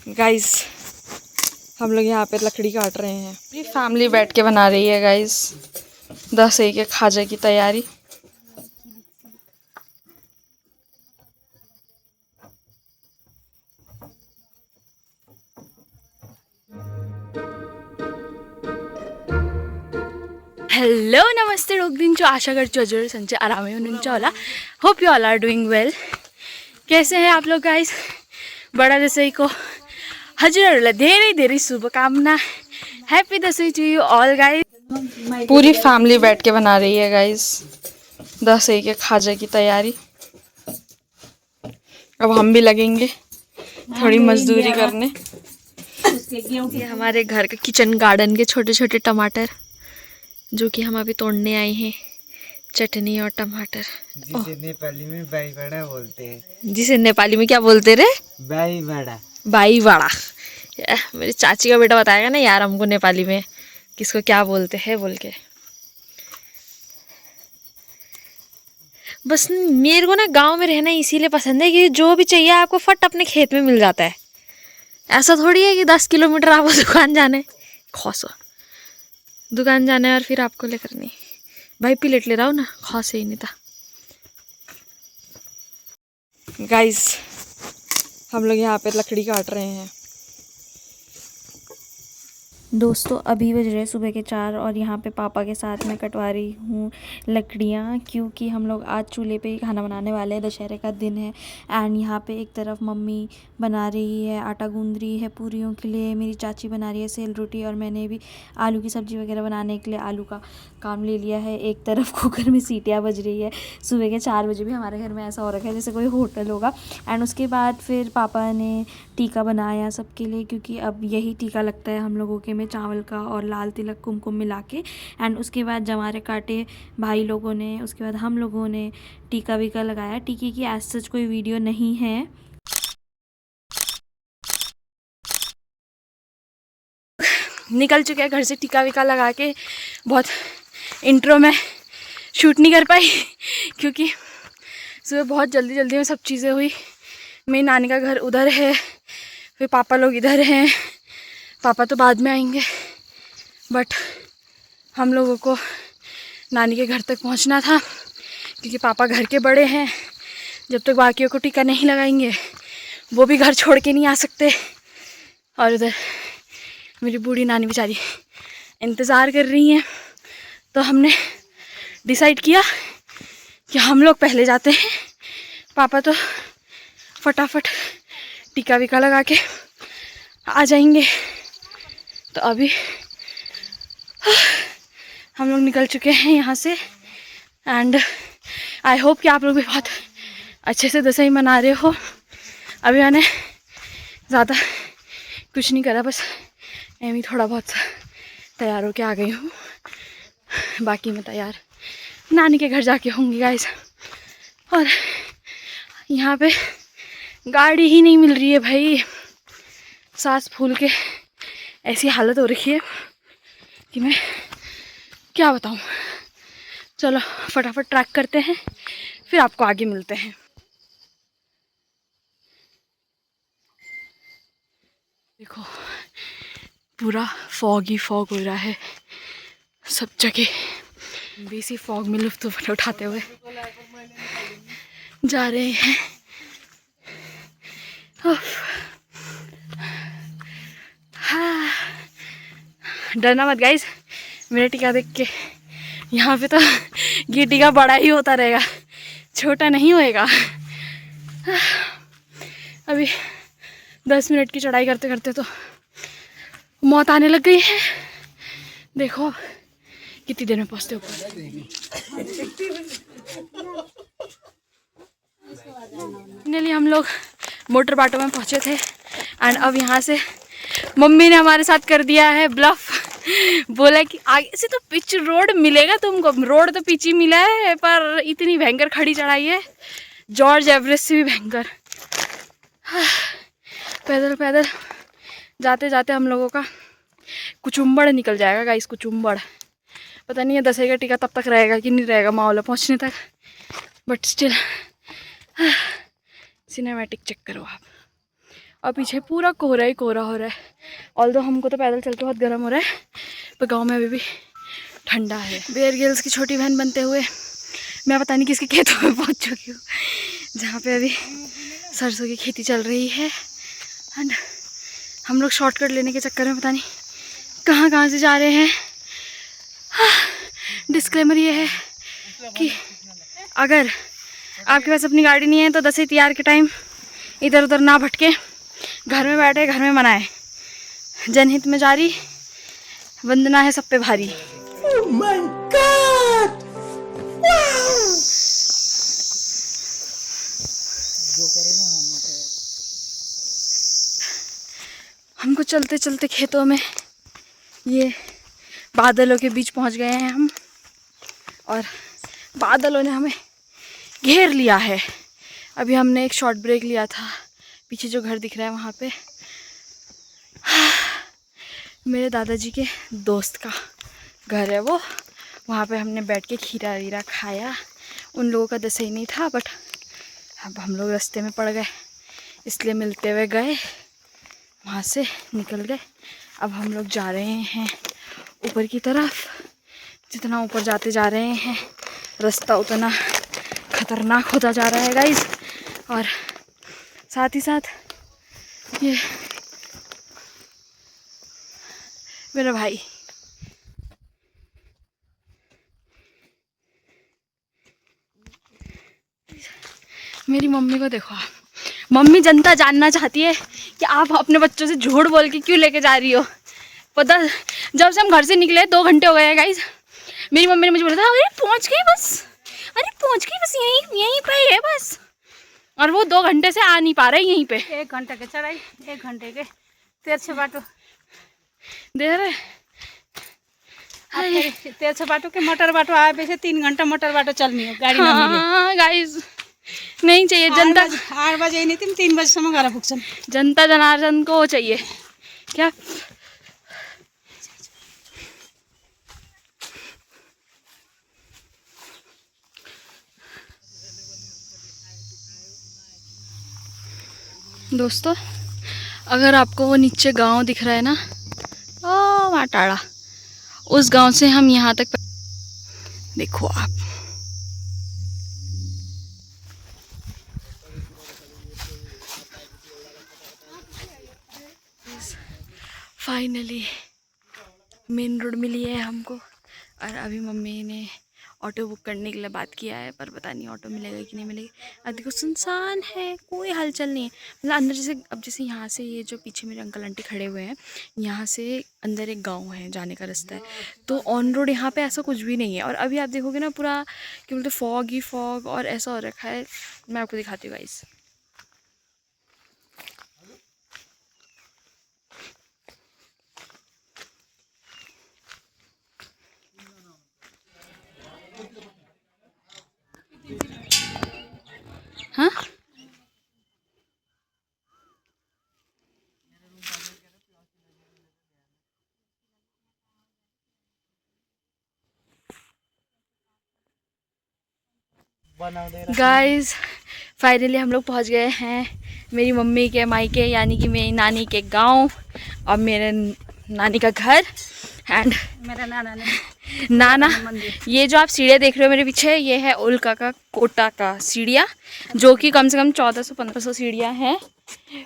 Guys हम लोग यहाँ पे लकड़ी काट रहे हैं। ये फैमिली बैठ के बना रही है गाइस। 10 के खाजे की तैयारी। हेलो नमस्ते रोग दिन आशा कर हजुर सन्चै आरामै हुनुहुन्छ होला। Hope you all are doing well. कैसे हैं आप लोग गाइस? बडा दसैँको हजुरहरूलाई धेरै धेरै शुभकामना। Happy Dashain to you all guys. पूरी फैमिली बैठ के बना रही है गाइस 10 के खाजे की तैयारी। अब हम भी लगेंगे थोड़ी मजदूरी करने। ये हमारे घर के किचन गार्डन के छोटे छोटे टमाटर जो कि हम अभी तोड़ने आए हैं। चटनी और टमाटर, जिसे नेपाली में बाई बड़ा बोलते हैं। जिसे नेपाली में क्या बोलते रे? बाई बड़ा। बाई बड़ा। मेरी चाची का बेटा बताएगा ना यार हमको नेपाली में किसको क्या बोलते हैं बोल के। बस मेरे को ना गांव में रहना इसीलिए पसंद है कि जो भी चाहिए आपको फट अपने खेत में मिल जाता है। ऐसा थोड़ी है कि 10 किलोमीटर आपको दुकान जाने खौसो दुकान जाना और फिर आपको लेकर नहीं। भाई प्लेट ले रहा हूँ ना, खौस ही नहीं था। गाइस हम लोग यहाँ पे लकड़ी काट रहे हैं। दोस्तों अभी बज रहे सुबह के 4 और यहाँ पे पापा के साथ मैं कटवा रही हूँ लकड़ियाँ, क्योंकि हम लोग आज चूल्हे पे ही खाना बनाने वाले हैं। दशहरे का दिन है एंड यहाँ पे एक तरफ मम्मी बना रही है, आटा गूंद रही है पूरियों के लिए। मेरी चाची बना रही है सेल रोटी और मैंने भी आलू की सब्ज़ी वगैरह बनाने के लिए आलू का काम ले लिया है। एक तरफ कुकर में सीटियाँ बज रही है। सुबह के 4 बजे भी हमारे घर में ऐसा हो रखा है जैसे कोई होटल होगा। एंड उसके बाद फिर पापा ने टीका बनाया सबके लिए, क्योंकि अब यही टीका लगता है हम लोगों के में, चावल का और लाल तिलक कुमकुम मिला के। एंड उसके बाद जमारे काटे भाई लोगों ने, उसके बाद हम लोगों ने टीका वीका लगाया। टीके की एज सच कोई वीडियो नहीं है। निकल चुके हैं घर से टीका वीका लगा के। बहुत इंट्रो में शूट नहीं कर पाई क्योंकि सुबह बहुत जल्दी जल्दी में सब चीज़ें हुई। मेरी नानी का घर उधर है, फिर पापा लोग इधर हैं। पापा तो बाद में आएंगे, बट हम लोगों को नानी के घर तक पहुंचना था क्योंकि पापा घर के बड़े हैं। जब तक बाकियों को टीका नहीं लगाएंगे वो भी घर छोड़ के नहीं आ सकते। और उधर मेरी बूढ़ी नानी बेचारी इंतज़ार कर रही हैं। तो हमने डिसाइड किया कि हम लोग पहले जाते हैं। पापा तो फटाफट टीका वीका लगा के आ जाएंगे। तो अभी हम लोग निकल चुके हैं यहाँ से। एंड आई होप कि आप लोग भी बहुत अच्छे से दशहरा मना रहे हो। अभी मैंने ज़्यादा कुछ नहीं करा, बस एम ही थोड़ा बहुत तैयार होके आ गई हूँ। बाकी मैं तैयार नानी के घर जाके होंगी गाइस। और यहाँ पे गाड़ी ही नहीं मिल रही है भाई। सांस फूल के ऐसी हालत हो रखी है कि मैं क्या बताऊँ। चलो फटाफट ट्रैक करते हैं, फिर आपको आगे मिलते हैं। देखो पूरा फॉग ही फॉग हो रहा है सब जगह। बेसी फॉग में लुत्फ उठाते हुए जा रहे हैं। हाँ, डरना मत गाइस मेरा टीका देख के। यहाँ पे तो ये टीका बड़ा ही होता रहेगा, छोटा नहीं होएगा। अभी 10 मिनट की चढ़ाई करते करते तो मौत आने लग गई है। देखो कितनी देर में पहुँचते हो। फाइनली हम लोग मोटर बाटो में पहुँचे थे। एंड अब यहाँ से मम्मी ने हमारे साथ कर दिया है ब्लफ। बोला कि आगे से तो पिच रोड मिलेगा तुमको। रोड तो पिच ही मिला है, पर इतनी भयंकर खड़ी चढ़ाई है, जॉर्ज एवरेस्ट से भी भयंकर। पैदल पैदल जाते जाते हम लोगों का कुचुम्बड़ निकल जाएगा गाइस। कुचुम्बड़ पता नहीं है दशहरे का टीका तब तक रहेगा कि नहीं रहेगा माहौल पहुँचने तक, बट स्टिल सिनेमैटिक चेक करो आप। और पीछे पूरा कोहरा ही कोहरा हो रहा है। ऑल्दो हमको तो पैदल चल के बहुत गर्म हो रहा है, पर गाँव में अभी भी ठंडा है। बेयर ग्रिल्स की छोटी बहन बनते हुए मैं पता नहीं किसके खेतों में पहुंच चुकी हूँ, जहाँ पे अभी सरसों की खेती चल रही है। एंड हम लोग शॉर्टकट लेने के चक्कर में पता नहीं कहाँ कहाँ से जा रहे हैं। डिस्क्लेमर ये है कि अगर आपके पास अपनी गाड़ी नहीं है तो 10 तैयार के टाइम इधर उधर ना भटके, घर में बैठे घर में मनाए। जनहित में जारी, वंदना है सब पे भारी। Oh my God! Wow! हमको चलते चलते खेतों में ये बादलों के बीच पहुंच गए हैं हम, और बादलों ने हमें घेर लिया है। अभी हमने एक शॉर्ट ब्रेक लिया था, पीछे जो घर दिख रहा है वहाँ पे मेरे दादाजी के दोस्त का घर है वो। वहाँ पे हमने बैठ के खीरा वीरा खाया। उन लोगों का दशई नहीं था, बट अब हम लोग रास्ते में पड़ गए, इसलिए मिलते हुए गए, वहाँ से निकल गए। अब हम लोग जा रहे हैं ऊपर की तरफ। जितना ऊपर जाते जा रहे हैं रास्ता उतना ख़तरनाक होता जा रहा है गाइस। और साथ ही साथ ये मेरा भाई, मेरी मम्मी को देखो आप। मम्मी, जनता जानना चाहती है कि आप अपने बच्चों से झूठ बोल के क्यों लेके जा रही हो। पता, जब से हम घर से निकले 2 घंटे हो गए हैं गाइस, मेरी मम्मी ने मुझे बोला था अरे पहुंच गई बस, अरे पहुंच गई बस, यहीं पे ही है बस। और वो 2 घंटे से आ नहीं पा रहे यहीं पे। 1 घंटे के चढ़ाई, 1 घंटे के तेरछे बाटो दे रहे तेरछे बाटो के मोटर बाटो आए पे 3 घंटा मोटर बाटो चलनी है गाड़ी ना मिले। हाँ गाइस, नहीं चाहिए जनता। 8 बजे नहीं थी, 3 बजे घर पुगसन। जनता जनार्दन को चाहिए क्या। दोस्तों, अगर आपको वो नीचे गांव दिख रहा है ना, ओ वहाँ टाड़ा, उस गांव से हम यहाँ तक, देखो आप, फाइनली मेन रोड मिली है हमको। और अभी मम्मी ने ऑटो बुक करने के लिए बात किया है, पर पता नहीं ऑटो मिलेगा कि नहीं मिलेगा। देखो सुनसान है, कोई हलचल नहीं है। मतलब अंदर जैसे, अब जैसे यहाँ से ये जो पीछे मेरे अंकल आंटी खड़े हुए हैं, यहाँ से अंदर एक गांव है, जाने का रास्ता है। तो ऑन रोड यहाँ पे ऐसा कुछ भी नहीं है। और अभी आप देखोगे ना पूरा क्या बोलते फॉग ही फॉग और ऐसा हो रखा है। मैं आपको दिखाती हूँ गाइस। हाँ, गाइस फाइनली हम लोग पहुंच गए हैं मेरी मम्मी के मायके, यानी कि मेरी नानी के गांव और मेरे नानी का घर। एंड मेरा नाना, ये जो आप सीढ़ियाँ देख रहे हो मेरे पीछे, ये है उल्का का कोटा का सीढ़ियाँ, जो कि कम से कम 1400-1500 सीढ़ियाँ हैं।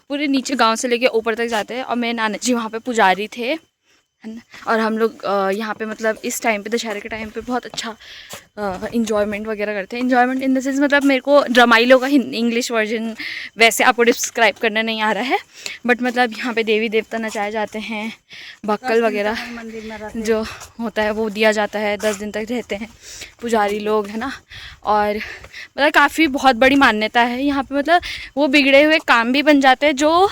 पूरे नीचे गांव से लेके ऊपर तक जाते हैं। और मेरे नाना जी वहाँ पे पुजारी थे, है ना। और हम लोग यहाँ पे मतलब इस टाइम पे, दशहरे के टाइम पे बहुत अच्छा इंजॉयमेंट वगैरह करते हैं। इंजॉयमेंट इन द सेंस, मतलब मेरे को ड्रामाइलो का इंग्लिश वर्जन वैसे आपको डिस्क्राइब करना नहीं आ रहा है, बट मतलब यहाँ पे देवी देवता नचाए जाते हैं, भक्कल वगैरह जो होता है वो दिया जाता है। 10 दिन तक रहते हैं पुजारी लोग, है ना। और मतलब काफ़ी बहुत बड़ी मान्यता है यहाँ पे। मतलब वो बिगड़े हुए काम भी बन जाते हैं जो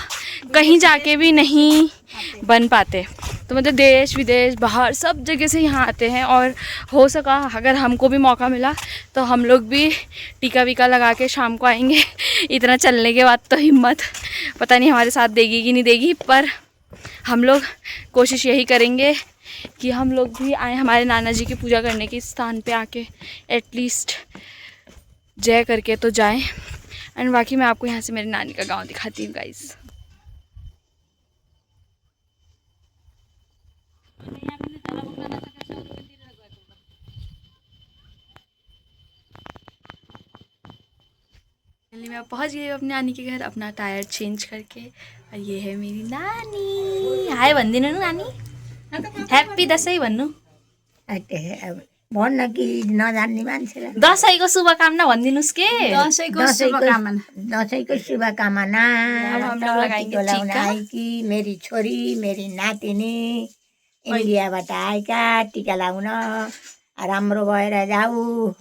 कहीं जाके भी नहीं बन पाते। तो मतलब देश विदेश बाहर सब जगह से यहाँ आते हैं। और हो सका अगर हमको भी मौका मिला तो हम लोग भी टीका वीका लगा के शाम को आएंगे। इतना चलने के बाद तो हिम्मत पता नहीं हमारे साथ देगी कि नहीं देगी, पर हम लोग कोशिश यही करेंगे कि हम लोग भी आए, हमारे नाना जी की पूजा करने के स्थान पे आके एटलीस्ट जय करके तो जाएं। एंड बाकी मैं आपको यहाँ से मेरी नानी का गांव दिखाती हूँ गाइस। फाइनली मैं पहुंच गई हूँ अपने नानी के घर अपना टायर चेंज करके। और ये है मेरी नानी। हाय भनिदिनु न नानी। ह्याप्पी दसैँ भन्नु। भन्न कि नजान्ने मान्छेलाई दसैँको शुभकामना भनिदिनुहोस् के। दसैँको शुभकामना। अब हम लोग लगाएंगे टिको लाउन टीका। आएकी मेरी छोरी मेरी नातिनी इन्डियाबाट आएका टिका लाउन राम्रो भएर जाऊ।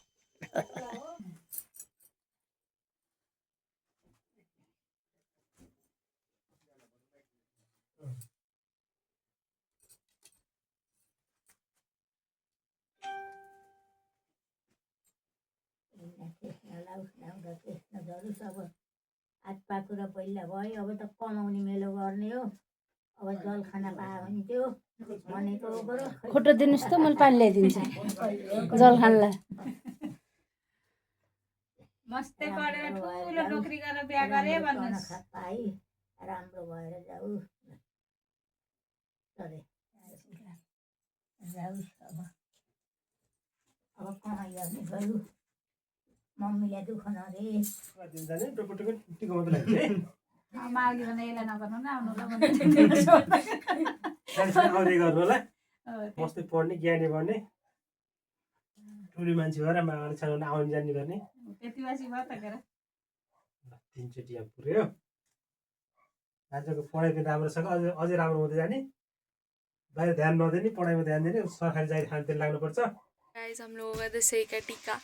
अब हात पाखुरा पहिला भयो अब त कमाउने मेलो गर्ने हो। अब जल खाना पायो भने त्यो भनेको बरु खोटो दिनुहोस् त मैले पानी ल्याइदिन्छु जल खानलाई। मस्तै पढेर ठुलो नोकरी गरेर बिहा गरे भन्नुहोस्। पाइ राम्रो भएर जाऊ। सरे जाऊ अब कमाइ गर्ने गरौँ। मम्मीलाई दुःख नदे। माग्दैन यसलाई नगर्नु न आउनु आउँदै गर्नु होला मस्तै पढ्ने ज्ञानी बन्ने ठुलो मान्छे भएर मान्छेसँग आउने जाने गर्ने त्यति बासी भयो त के अरे 3 चोटि यहाँ पुऱ्यो। आजको पढाइ पनि राम्रो छ अझै राम्रो हुँदै जाने बाहिर ध्यान नदिने पढाइमा ध्यान दिने सरकारी जागिर खानतिर लाग्नुपर्छ। गाइस हम लोगों का दशहरे का टीका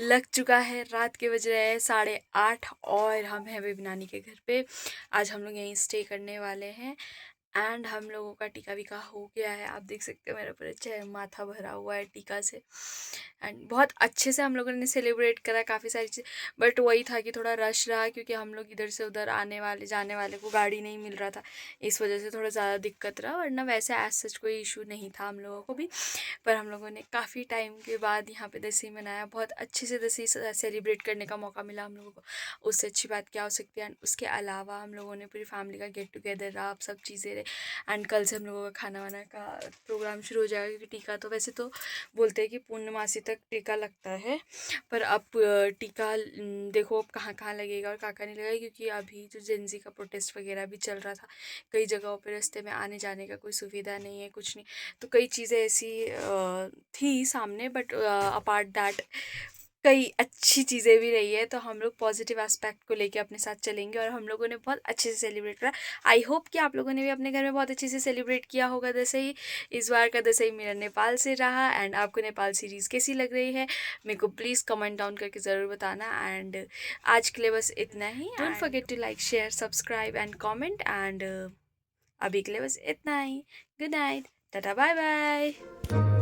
लग चुका है। रात के बज रहे हैं 8:30 और हम हैं बेबी नानी के घर पे। आज हम लोग यहीं स्टे करने वाले हैं एंड हम लोगों का टीका वीका हो गया है। आप देख सकते हो मेरा पूरा चेहरा माथा भरा हुआ है टीका से एंड बहुत अच्छे से हम लोगों ने सेलिब्रेट करा काफ़ी सारी चीज़। बट वही था कि थोड़ा रश रहा क्योंकि हम लोग इधर से उधर आने वाले जाने वाले को गाड़ी नहीं मिल रहा था, इस वजह से थोड़ा ज़्यादा दिक्कत रहा। वरना वैसे एज सच कोई इशू नहीं था हम लोगों को भी। पर हम लोगों ने काफ़ी टाइम के बाद यहाँ पे दशहरा मनाया। बहुत अच्छे से दशहरा सेलिब्रेट करने का मौका मिला हम लोगों को। उससे अच्छी बात क्या हो सकती है। एंड उसके अलावा हम लोगों ने पूरी फैमिली का गेट टुगेदर रहा, आप सब चीज़ें रहे। एंड कल से हम लोगों का खाना वाना का प्रोग्राम शुरू हो जाएगा क्योंकि टीका तो वैसे तो बोलते हैं कि पूर्णमासी तक टीका लगता है, पर अब टीका देखो अब कहाँ कहाँ लगेगा और कहाँ नहीं लगेगा क्योंकि अभी जो जेंजी का प्रोटेस्ट वगैरह भी चल रहा था। कई जगहों पर रास्ते में आने जाने का कोई सुविधा नहीं है, कुछ नहीं। तो कई चीज़ें ऐसी थी सामने, बट अपार्ट दैट कई अच्छी चीज़ें भी रही है। तो हम लोग पॉजिटिव एस्पेक्ट को लेके अपने साथ चलेंगे और हम लोगों ने बहुत अच्छे से सेलिब्रेट करा। आई होप कि आप लोगों ने भी अपने घर में बहुत अच्छे से सेलिब्रेट किया होगा दशहरा। इस बार का दशहरा मेरा नेपाल से रहा एंड आपको नेपाल सीरीज़ कैसी लग रही है मेरे को प्लीज़ कमेंट डाउन करके ज़रूर बताना। एंड आज के लिए बस इतना ही। Don't forget to like share subscribe and comment. And अभी के लिए बस इतना ही। Good night, tata, bye bye.